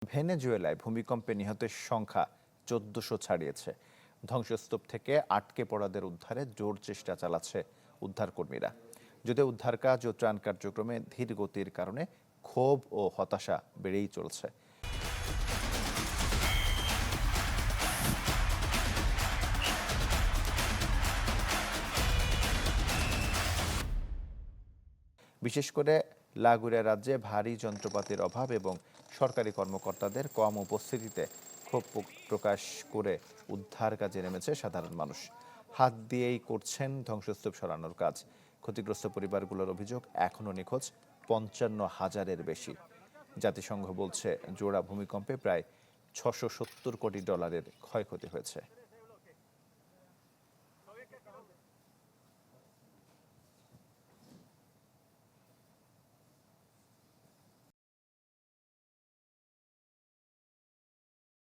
ভেনেজুয়েলায় ভূমিকম্পে নিহতের সংখ্যা ১৪০০ ছাড়িয়েছে। ধ্বংসস্তূপ থেকে আটকে পড়াদের উদ্ধারে জোর চেষ্টা চালাচ্ছে উদ্ধারকর্মীরা। যদিও উদ্ধার কাজ ও ত্রাণ কার্যক্রমে ধীর গতির কারণে ক্ষোভ ও হতাশা বেড়েই চলছে। বিশেষ করে লাগুরা রাজ্যে ভারী যন্ত্রপাতির অভাব এবং সরকারি কর্মকর্তাদের কম উপস্থিতিতে ক্ষোভ প্রকাশ করে উদ্ধার কাজে নেমেছে সাধারণ মানুষ। হাত দিয়েই করছেন ধ্বংসস্তূপ সরানোর কাজ। ক্ষতিগ্রস্ত পরিবারগুলোর অভিযোগ, এখনও নিখোঁজ ৫৫,০০০-এর বেশি। জাতিসংঘ বলছে জোড়া ভূমিকম্পে প্রায় $৬৭০ কোটি ক্ষয়ক্ষতি হয়েছে।